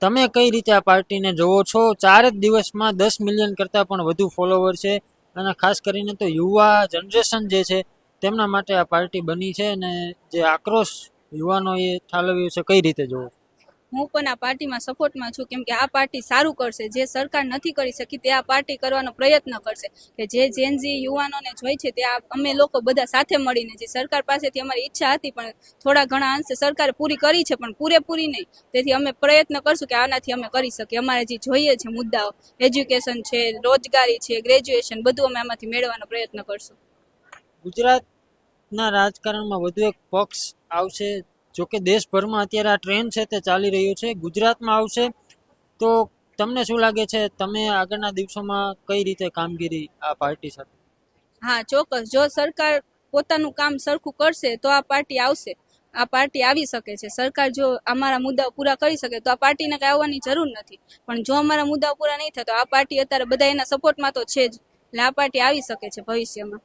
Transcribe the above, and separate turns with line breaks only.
તમે કઈ રીતે આ પાર્ટીને જોવો છો? 4 જ દિવસમાં 10 મિલિયન કરતાં પણ વધુ ફોલોવર છે અને ખાસ કરીને તો યુવા જનરેશન જે છે તેમના માટે આ પાર્ટી બની છે અને જે આક્રોશ યુવાનોએ ઠાલવ્યો છે કઈ રીતે જોવો?
હું પણ આ પાર્ટીમાં સપોર્ટમાં છું, કેમ કે આ પાર્ટી સારું કરશે. જે સરકાર નથી કરી શકી તે આ પાર્ટી કરવાનો પ્રયત્ન કરશે. કે જે જેનઝી યુવાનોને જોઈ છે તે અમે લોકો બધા સાથે મળીને, જે સરકાર પાસેથી અમારી ઈચ્છા હતી પણ થોડા ઘણા અંશે સરકારે પૂરી કરી છે પણ પૂરેપૂરી નહીં. તેથી અમે પ્રયત્ન કરશું કે આનાથી અમે કરી શકીએ. અમારે જે જોઈએ છે મુદ્દાઓ, એજ્યુકેશન છે, રોજગારી છે, ગ્રેજ્યુએશન, બધું અમે આમાંથી મેળવવાનો પ્રયત્ન કરશું.
ગુજરાતના રાજકારણમાં વધુ એક પક્ષ આવશે, જોકે દેશભરમાં અત્યારે આ ટ્રેન્ડ છે તે ચાલી રહ્યું છે, ગુજરાતમાં આવશે તો તમને શું લાગે છે, તમે આગળના દિવસોમાં કઈ રીતે કામગીરી આ પાર્ટી સાથે?
હા, ચોક્કસ. જો સરકાર પોતાનું કામ સરખું કરશે તો આ પાર્ટી આવશે. આ પાર્ટી આવી શકે છે. સરકાર જો અમારા મુદ્દાઓ પૂરા કરી શકે તો આ પાર્ટીને કઈ આવવાની જરૂર નથી. પણ જો અમારા મુદ્દાઓ પૂરા નહીં થાય તો આ પાર્ટી અત્યારે બધા એના સપોર્ટમાં તો છે જ, એટલે આ પાર્ટી આવી શકે છે ભવિષ્યમાં.